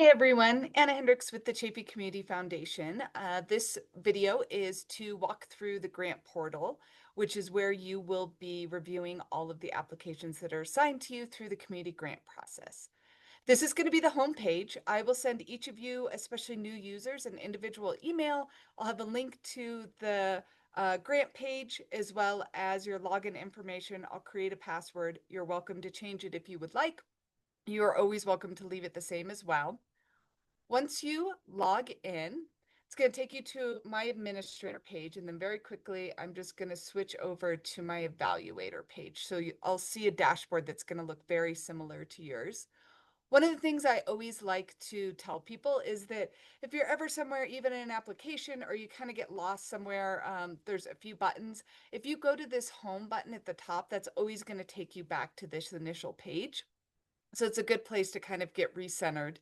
Hey everyone, Anna Hendricks with the Chafee Community Foundation. This video is to walk through the grant portal, which is where you will be reviewing all of the applications that are assigned to you through the community grant process. This is going to be the home page. I will send each of you, especially new users, an individual email. I'll have a link to the grant page as well as your login information. I'll create a password. You're welcome to change it if you would like. You are always welcome to leave it the same as well. Once you log in, it's going to take you to my administrator page, and then very quickly, I'm just going to switch over to my evaluator page. So I'll see a dashboard that's going to look very similar to yours. One of the things I always like to tell people is that if you're ever somewhere, even in an application, or you kind of get lost somewhere, there's a few buttons. If you go to this home button at the top, that's always going to take you back to this initial page. So it's a good place to kind of get recentered.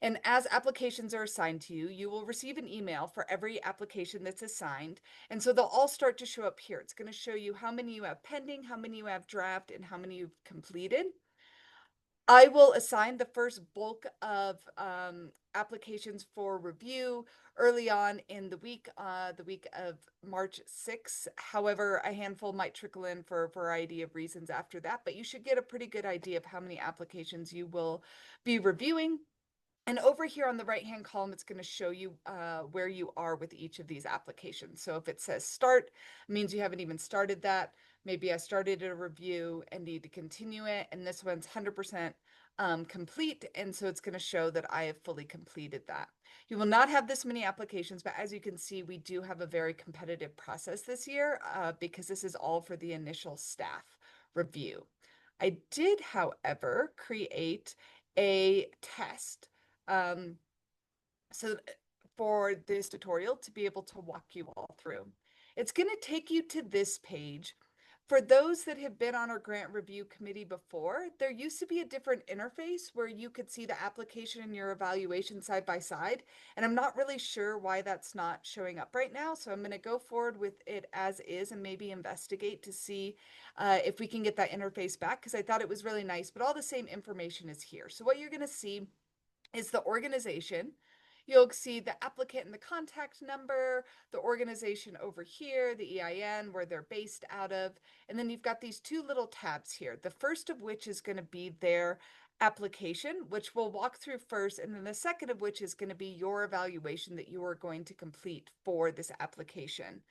And as applications are assigned to you, you will receive an email for every application that's assigned. And so they'll all start to show up here. It's going to show you how many you have pending, how many you have draft, and how many you've completed. I will assign the first bulk of applications for review early on in the week of March 6th. However, a handful might trickle in for a variety of reasons after that, but you should get a pretty good idea of how many applications you will be reviewing. And over here on the right-hand column, it's going to show you where you are with each of these applications. So if it says start, it means you haven't even started that. Maybe I started a review and need to continue it, and this one's 100% complete, and so it's going to show that I have fully completed that. You will not have this many applications, but as you can see, we do have a very competitive process this year because this is all for the initial staff review. I did, however, create a test um, so for this tutorial to be able to walk you all through. It's going to take you to this page. For those that have been on our grant review committee before, there used to be a different interface where you could see the application and your evaluation side by side. And I'm not really sure why that's not showing up right now. So I'm going to go forward with it as is and maybe investigate to see if we can get that interface back, because I thought it was really nice, but all the same information is here. So what you're going to see is the organization. You'll see the applicant and the contact number, the organization over here, the EIN, where they're based out of, and then you've got these two little tabs here. The first of which is going to be their application, which we'll walk through first, and then the second of which is going to be your evaluation that you are going to complete for this application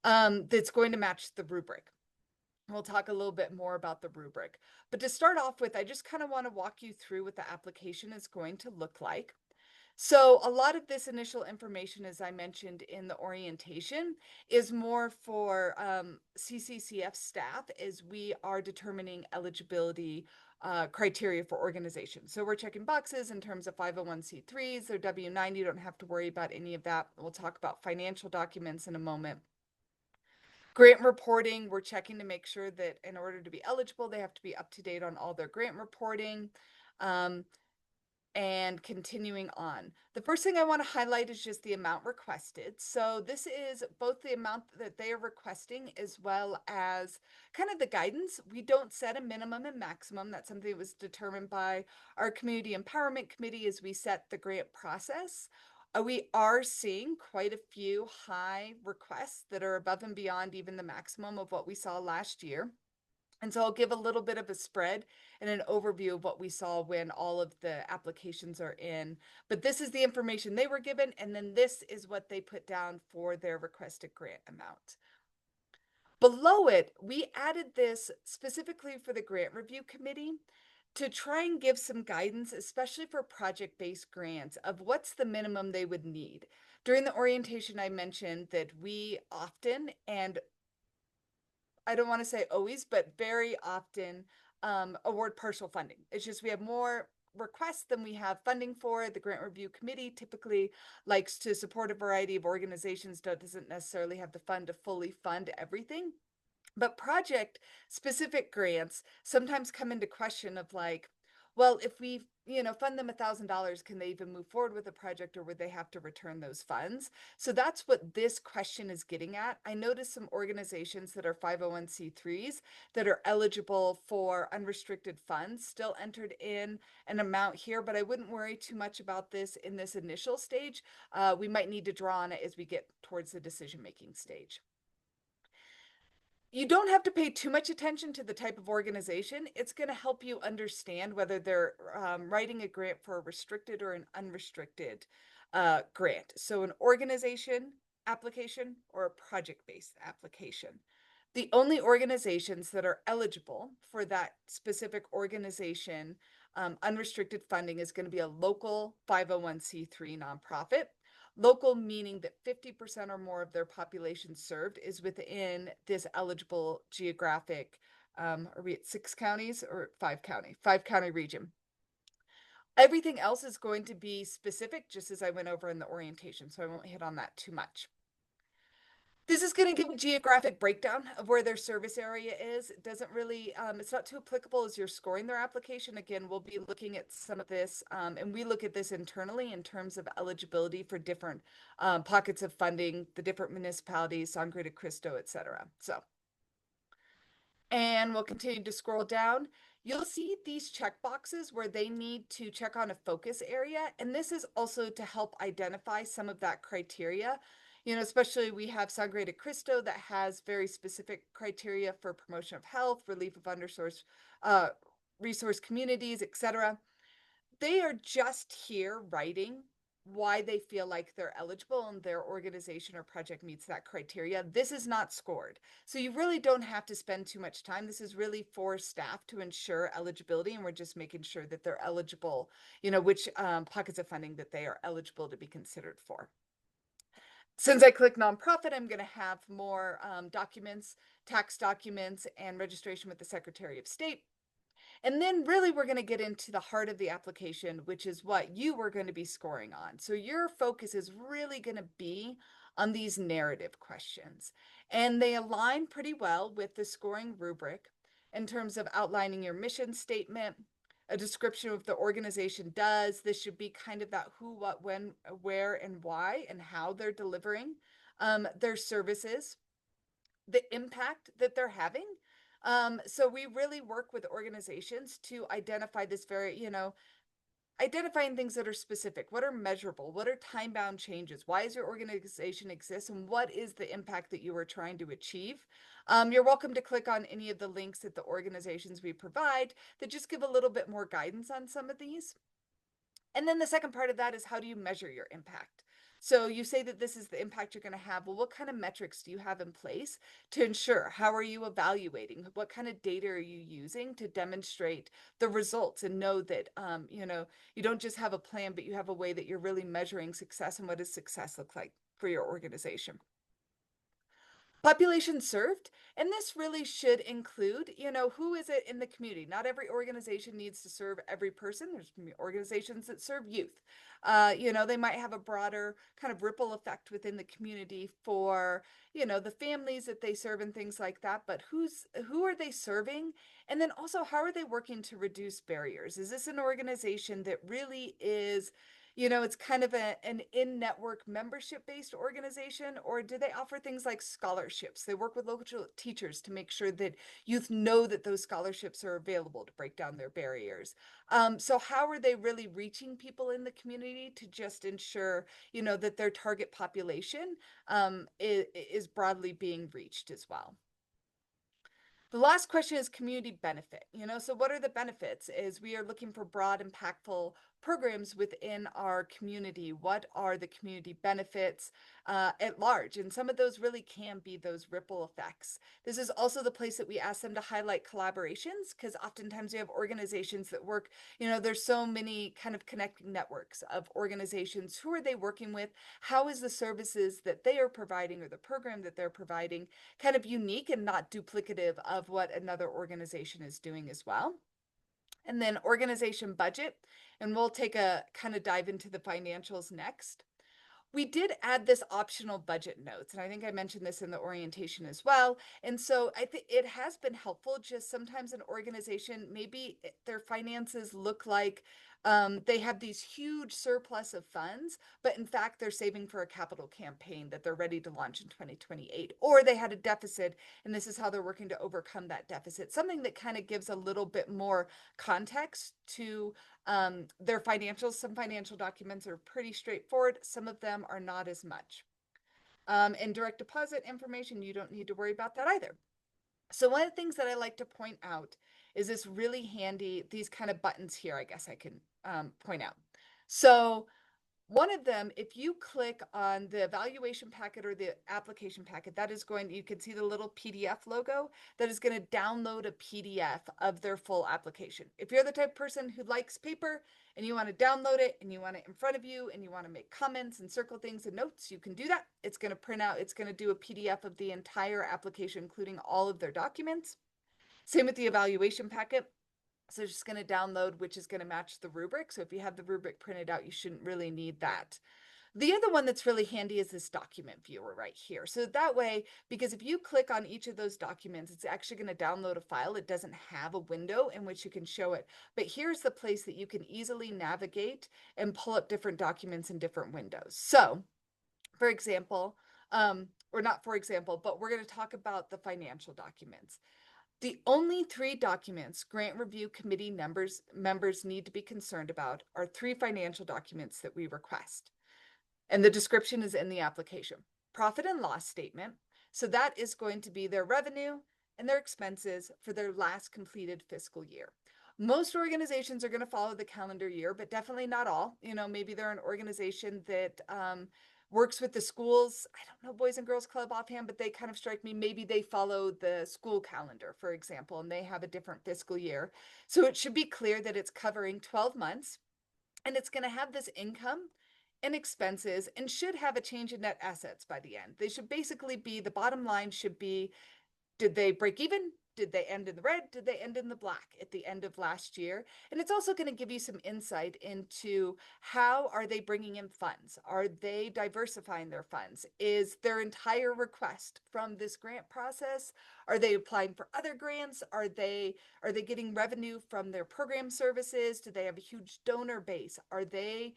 that's going to match the rubric. We'll talk a little bit more about the rubric. But to start off with, I just kind of want to walk you through what the application is going to look like. So a lot of this initial information, as I mentioned in the orientation, is more for CCCF staff as we are determining eligibility criteria for organizations. So we're checking boxes in terms of 501c3s, their W-9. You don't have to worry about any of that. We'll talk about financial documents in a moment. Grant reporting, we're checking to make sure that in order to be eligible, they have to be up to date on all their grant reporting. And continuing on. The first thing I want to highlight is just the amount requested. So this is both the amount that they are requesting as well as kind of the guidance. We don't set a minimum and maximum. That's something that was determined by our Community Empowerment Committee as we set the grant process. We are seeing quite a few high requests that are above and beyond even the maximum of what we saw last year. And so I'll give a little bit of a spread and an overview of what we saw when all of the applications are in. But this is the information they were given, and then this is what they put down for their requested grant amount. Below it, we added this specifically for the grant review committee to try and give some guidance, especially for project-based grants, of what's the minimum they would need. During the orientation, I mentioned that we often, and I don't want to say always, but very often award partial funding. It's just we have more requests than we have funding for. The grant review committee typically likes to support a variety of organizations, doesn't necessarily have the fund to fully fund everything. But project specific grants sometimes come into question of like, well, if we, fund them $1,000, can they even move forward with the project, or would they have to return those funds? So that's what this question is getting at. I noticed some organizations that are 501c3s that are eligible for unrestricted funds still entered in an amount here, but I wouldn't worry too much about this in this initial stage. We might need to draw on it as we get towards the decision-making stage. You don't have to pay too much attention to the type of organization. It's going to help you understand whether they're writing a grant for a restricted or an unrestricted grant. So an organization application or a project-based application. The only organizations that are eligible for that specific organization unrestricted funding is going to be a local 501c3 nonprofit. Local meaning that 50% or more of their population served is within this eligible geographic, are we at 6 counties or 5 county? 5 county region. Everything else is going to be specific, just as I went over in the orientation, so I won't hit on that too much. This is going to give a geographic breakdown of where their service area is. It doesn't really, it's not too applicable as you're scoring their application. Again, we'll be looking at some of this, and we look at this internally in terms of eligibility for different pockets of funding, the different municipalities, Sangre de Cristo, et cetera. So, and we'll continue to scroll down. You'll see these check boxes where they need to check on a focus area. And this is also to help identify some of that criteria. Especially we have Sangre de Cristo that has very specific criteria for promotion of health, relief of undersourced resource communities, etc. They are just here writing why they feel like they're eligible and their organization or project meets that criteria. This is not scored. So you really don't have to spend too much time. This is really for staff to ensure eligibility, and we're just making sure that they're eligible, which pockets of funding that they are eligible to be considered for. Since I click nonprofit, I'm going to have more documents, tax documents, and registration with the Secretary of State. And then really we're going to get into the heart of the application, which is what you were going to be scoring on. So your focus is really going to be on these narrative questions. And they align pretty well with the scoring rubric in terms of outlining your mission statement, a description of what the organization does. This should be kind of that who, what, when, where, and why, and how they're delivering their services, the impact that they're having. So we really work with organizations to identify this very, identifying things that are specific. What are measurable? What are time-bound changes? Why does your organization exist? And what is the impact that you are trying to achieve? You're welcome to click on any of the links at the organizations we provide that just give a little bit more guidance on some of these. And then the second part of that is, how do you measure your impact? So you say that this is the impact you're going to have. Well, what kind of metrics do you have in place to ensure? How are you evaluating? What kind of data are you using to demonstrate the results and know that, you don't just have a plan, but you have a way that you're really measuring success, and what does success look like for your organization? Population served, and this really should include, who is it in the community? Not every organization needs to serve every person. There's organizations that serve youth. They might have a broader kind of ripple effect within the community for, the families that they serve and things like that. But who are they serving? And then also, how are they working to reduce barriers? Is this an organization that really is, it's kind of an in-network membership-based organization, or do they offer things like scholarships? They work with local teachers to make sure that youth know that those scholarships are available to break down their barriers. So how are they really reaching people in the community to just ensure, that their target population is broadly being reached as well? The last question is community benefit. So what are the benefits? Is we are looking for broad, impactful programs within our community. What are the community benefits at large? And some of those really can be those ripple effects. This is also the place that we ask them to highlight collaborations, because oftentimes we have organizations that work, there's so many kind of connecting networks of organizations. Who are they working with? How is the services that they are providing, or the program that they're providing, kind of unique and not duplicative of what another organization is doing as well? And then organization budget, and we'll take a kind of dive into the financials next. We did add this optional budget notes, and I think I mentioned this in the orientation as well. And so I think it has been helpful. Just sometimes an organization, maybe their finances look like they have these huge surplus of funds, but in fact, they're saving for a capital campaign that they're ready to launch in 2028, or they had a deficit, and this is how they're working to overcome that deficit. Something that kind of gives a little bit more context to their financials. Some financial documents are pretty straightforward. Some of them are not as much. And direct deposit information, you don't need to worry about that either. So one of the things that I like to point out is this really handy, these kind of buttons here, I guess I can point out. So one of them, if you click on the evaluation packet or the application packet, that is going, you can see the little PDF logo that is going to download a PDF of their full application. If you're the type of person who likes paper and you want to download it and you want it in front of you and you want to make comments and circle things and notes, you can do that. It's going to print out, it's going to do a PDF of the entire application, including all of their documents. Same with the evaluation packet. So it's just going to download, which is going to match the rubric. So if you have the rubric printed out, you shouldn't really need that. The other one that's really handy is this document viewer right here. So that way, because if you click on each of those documents, it's actually going to download a file. It doesn't have a window in which you can show it. But here's the place that you can easily navigate and pull up different documents in different windows. So, for example, or not for example, but we're going to talk about the financial documents. The only three documents Grant Review Committee members need to be concerned about are three financial documents that we request. And the description is in the application. Profit and loss statement. So that is going to be their revenue and their expenses for their last completed fiscal year. Most organizations are going to follow the calendar year, but definitely not all. You know, maybe they're an organization that works with the schools. I don't know Boys and Girls Club offhand, but they kind of strike me. Maybe they follow the school calendar, for example, and they have a different fiscal year. So it should be clear that it's covering 12 months and it's going to have this income and expenses and should have a change in net assets by the end. They should basically be, the bottom line should be, did they break even? Did they end in the red? Did they end in the black at the end of last year? And it's also going to give you some insight into how are they bringing in funds? Are they diversifying their funds? Is their entire request from this grant process? Are they applying for other grants? Are they getting revenue from their program services? Do they have a huge donor base? Are they,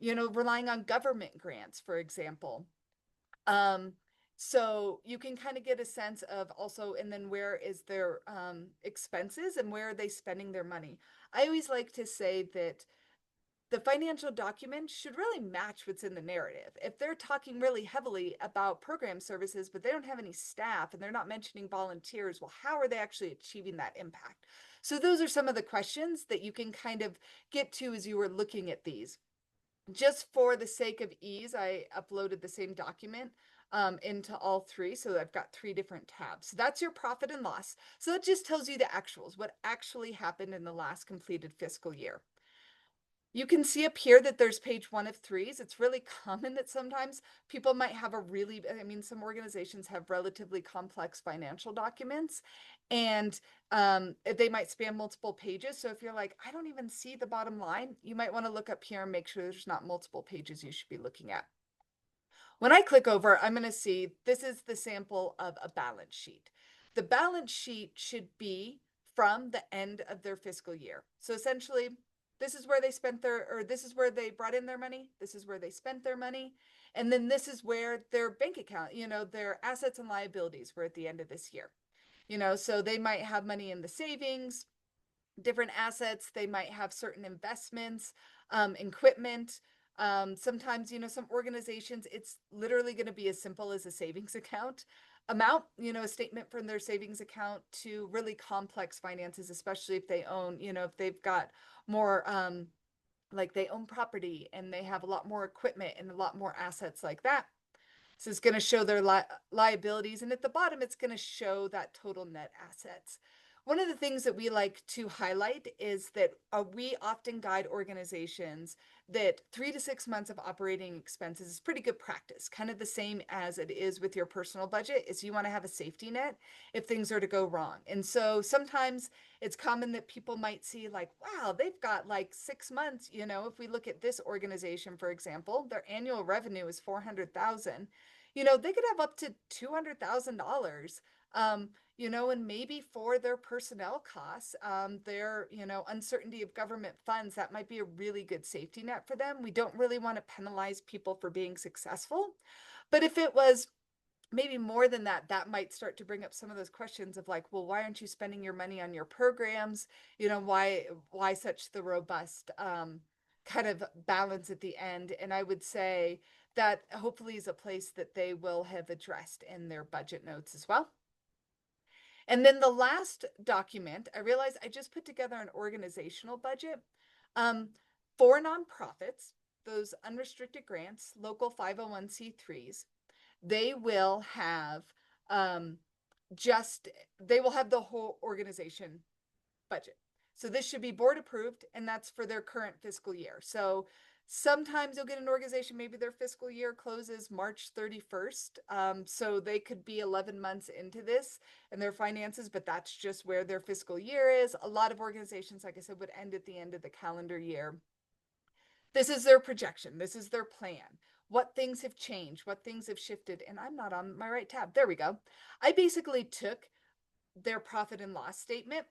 relying on government grants, for example? Um, so you can kind of get a sense of also, and then where is their expenses and where are they spending their money? I always like to say that the financial document should really match what's in the narrative. If they're talking really heavily about program services, but they don't have any staff and they're not mentioning volunteers, well, how are they actually achieving that impact? So those are some of the questions that you can kind of get to as you were looking at these. Just for the sake of ease, I uploaded the same document into all three. So I've got three different tabs. So that's your profit and loss. So that just tells you the actuals, what actually happened in the last completed fiscal year. You can see up here that there's page 1 of 3s. It's really common that sometimes people might have some organizations have relatively complex financial documents and they might span multiple pages. So if you're like, I don't even see the bottom line, you might want to look up here and make sure there's not multiple pages you should be looking at. When I click over, I'm going to see this is the sample of a balance sheet. The balance sheet should be from the end of their fiscal year. So essentially, this is where they this is where they brought in their money. This is where they spent their money. And then this is where their bank account, their assets and liabilities were at the end of this year. So they might have money in the savings, different assets. They might have certain investments, equipment. Sometimes, some organizations, it's literally going to be as simple as a savings account amount, a statement from their savings account, to really complex finances, especially if they own, if they've got more, like they own property and they have a lot more equipment and a lot more assets like that. So it's going to show their liabilities. And at the bottom, it's going to show that total net assets. One of the things that we like to highlight is that we often guide organizations that 3 to 6 months of operating expenses is pretty good practice, kind of the same as it is with your personal budget, is you want to have a safety net if things are to go wrong. And so sometimes it's common that people might see like, wow, they've got like 6 months. If we look at this organization, for example, their annual revenue is 400,000. They could have up to $200,000. And maybe for their personnel costs, their, uncertainty of government funds, that might be a really good safety net for them. We don't really want to penalize people for being successful. But if it was maybe more than that, that might start to bring up some of those questions of like, well, why aren't you spending your money on your programs? Why such the robust kind of balance at the end? And I would say that hopefully is a place that they will have addressed in their budget notes as well. And then the last document, I realized I just put together an organizational budget for nonprofits, those unrestricted grants, local 501c3s. They will have they will have the whole organization budget. So this should be board approved, and that's for their current fiscal year. So sometimes you'll get an organization, maybe their fiscal year closes March 31st. So they could be 11 months into this and their finances, but that's just where their fiscal year is. A lot of organizations, like I said, would end at the end of the calendar year. This is their projection. This is their plan. What things have changed? What things have shifted? And I'm not on my right tab. There we go. I basically took their profit and loss statement,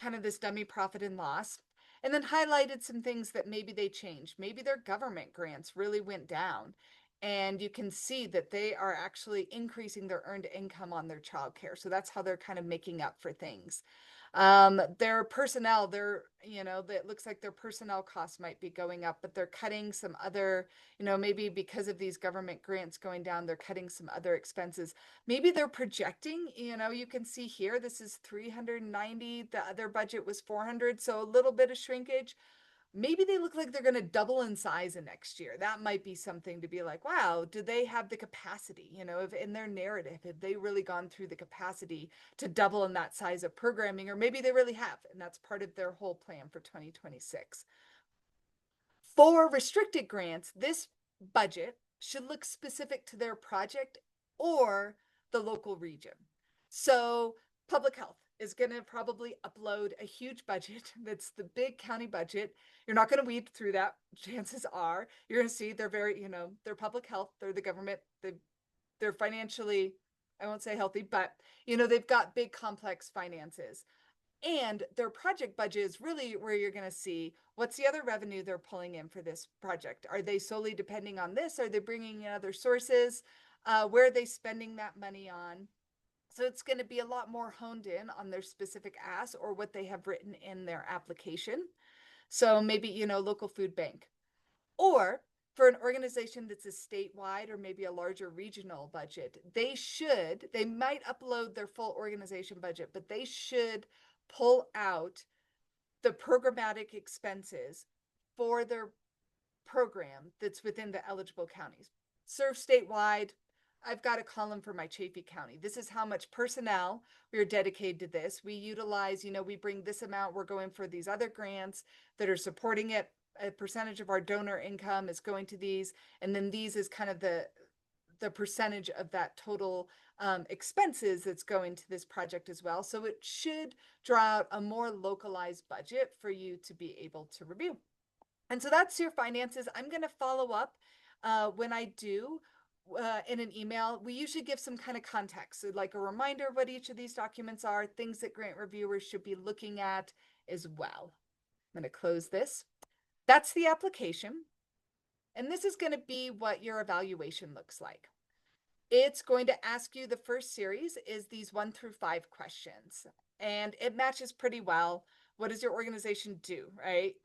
kind of this dummy profit and loss, and then highlighted some things that maybe they changed. Maybe their government grants really went down, and you can see that they are actually increasing their earned income on their childcare. So that's how they're kind of making up for things. Their personnel, that looks like their personnel costs might be going up, but they're cutting some other, maybe because of these government grants going down, they're cutting some other expenses. Maybe they're projecting, you can see here, this is 390, the other budget was 400, so a little bit of shrinkage. Maybe they look like they're going to double in size in next year. That might be something to be like, wow, do they have the capacity? If in their narrative, have they really gone through the capacity to double in that size of programming? Or maybe they really have, and that's part of their whole plan for 2026. For restricted grants, this budget should look specific to their project or the local region. So public health is going to probably upload a huge budget that's the big county budget. You're not going to weed through that. Chances are you're going to see they're very, they're public health, they're the government, they're financially, I won't say healthy, but they've got big complex finances. And their project budget is really where you're going to see what's the other revenue they're pulling in for this project. Are they solely depending on this? Are they bringing in other sources? Where are they spending that money on? So it's going to be a lot more honed in on their specific ask or what they have written in their application. So maybe, local food bank. Or for an organization that's a statewide or maybe a larger regional budget, they might upload their full organization budget, but they should pull out the programmatic expenses for their program that's within the eligible counties. Serve statewide. I've got a column for my Chaffee County. This is how much personnel we are dedicated to this. We utilize, we bring this amount. We're going for these other grants that are supporting it. A percentage of our donor income is going to these. And then these is kind of the percentage of that total expenses that's going to this project as well. So it should draw out a more localized budget for you to be able to review. And so that's your finances. I'm going to follow up when I do in an email. We usually give some kind of context, so like a reminder of what each of these documents are, things that grant reviewers should be looking at as well. I'm going to close this. That's the application. And this is going to be what your evaluation looks like. It's going to ask you, the first series is these 1 through 5 questions, and it matches pretty well. What does your organization do, right?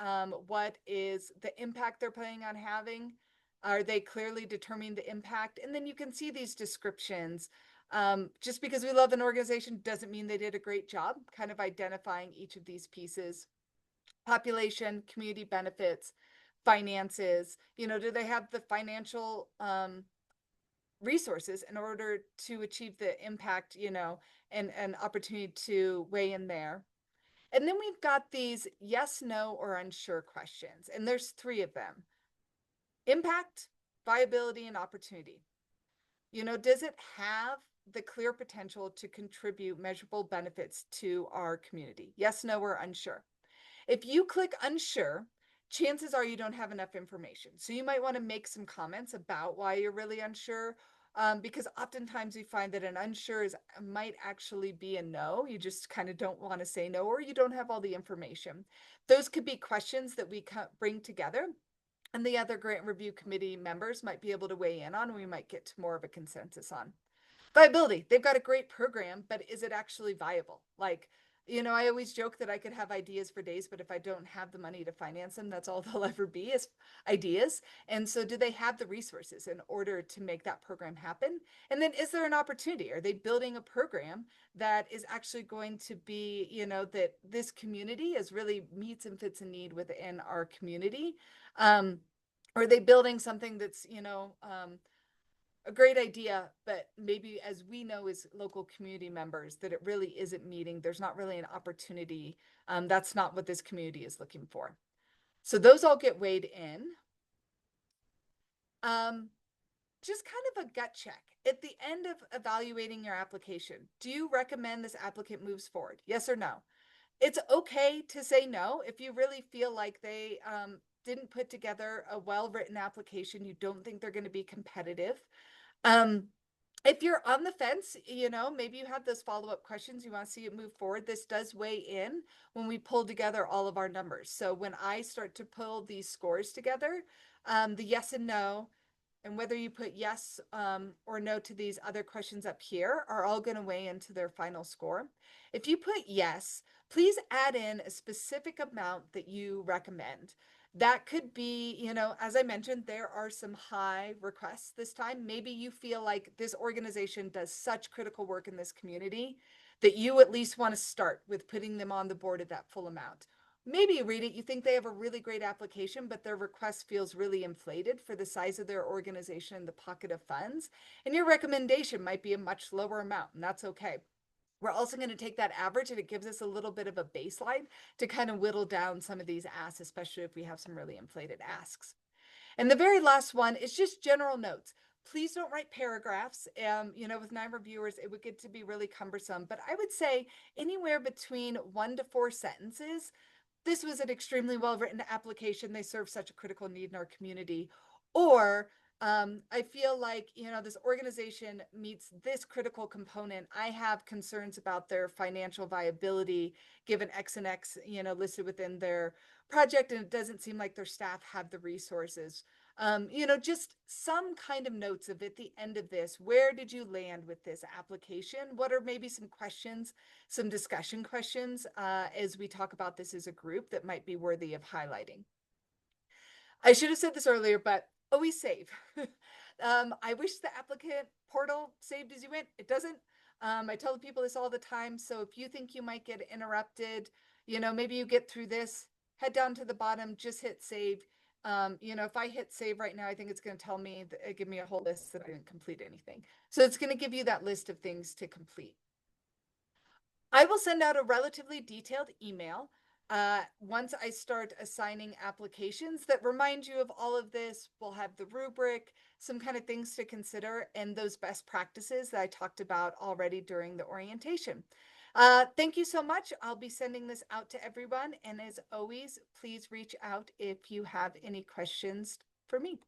What is the impact they're planning on having? Are they clearly determining the impact? And then you can see these descriptions. Just because we love an organization doesn't mean they did a great job kind of identifying each of these pieces. Population, community benefits, finances, do they have the financial resources in order to achieve the impact, and an opportunity to weigh in there. And then we've got these yes, no, or unsure questions. And there's 3 of them: impact, viability, and opportunity. Does it have the clear potential to contribute measurable benefits to our community? Yes, no, or unsure. If you click unsure, chances are you don't have enough information. So you might want to make some comments about why you're really unsure. Because oftentimes we find that an unsure might actually be a no. You just kind of don't want to say no, or you don't have all the information. Those could be questions that we bring together, and the other grant review committee members might be able to weigh in on, and we might get to more of a consensus on. Viability. They've got a great program, but is it actually viable? I always joke that I could have ideas for days, but if I don't have the money to finance them, that's all they'll ever be, is ideas. And so do they have the resources in order to make that program happen? And then is there an opportunity? Are they building a program that is actually going to be, that this community is really meets and fits a need within our community? Are they building something that's, a great idea, but maybe, as we know as local community members, that it really isn't meeting? There's not really an opportunity. That's not what this community is looking for. So those all get weighed in. Just kind of a gut check. At the end of evaluating your application, do you recommend this applicant moves forward? Yes or no? It's okay to say no if you really feel like they didn't put together a well-written application. You don't think they're going to be competitive. If you're on the fence, maybe you have those follow-up questions, you want to see it move forward. This does weigh in when we pull together all of our numbers. So when I start to pull these scores together, the yes and no, and whether you put yes or no to these other questions up here, are all going to weigh into their final score. If you put yes, please add in a specific amount that you recommend. That could be, as I mentioned, there are some high requests this time. Maybe you feel like this organization does such critical work in this community that you at least want to start with putting them on the board at that full amount. Maybe you read it, you think they have a really great application, but their request feels really inflated for the size of their organization and the pocket of funds, and your recommendation might be a much lower amount, and that's okay. We're also going to take that average, and it gives us a little bit of a baseline to kind of whittle down some of these asks, especially if we have some really inflated asks. And the very last one is just general notes. Please don't write paragraphs. With 9 reviewers, it would get to be really cumbersome, but I would say anywhere between 1 to 4 sentences. This was an extremely well-written application. They serve such a critical need in our community. Or I feel like, this organization meets this critical component. I have concerns about their financial viability given X and X, listed within their project, and it doesn't seem like their staff have the resources. Just some kind of notes of at the end of this. Where did you land with this application? What are maybe some questions, some discussion questions as we talk about this as a group that might be worthy of highlighting? I should have said this earlier, but always save. I wish the applicant portal saved as you went. It doesn't. I tell people this all the time. So if you think you might get interrupted, maybe you get through this, head down to the bottom, just hit save. If I hit save right now, I think it's going to tell me, give me a whole list that I didn't complete anything. So it's going to give you that list of things to complete. I will send out a relatively detailed email once I start assigning applications that remind you of all of this. We'll have the rubric, some kind of things to consider, and those best practices that I talked about already during the orientation. Thank you so much. I'll be sending this out to everyone. And as always, please reach out if you have any questions for me.